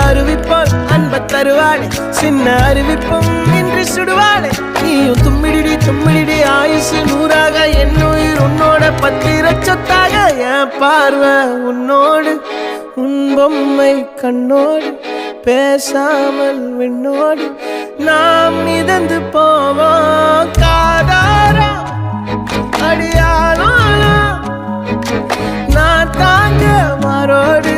அறிவிப்பாள் அன்ப தருவாளே சின்ன அறிவிப்பும் இன்று சுடுவாளே நீயும் தும்மிடி தும்மிடி ஆயுசு 100ஆக என் உயிர் உன்னோட பத்திர சொத்தாக என் பார்வை உன்னோடு உன் பொம்மை கண்ணோடு பேசாமல் விண்ணோடு நாம் மிதந்து போவோம் காதாரா அடியாளோ நான் தாங்க மாறோடு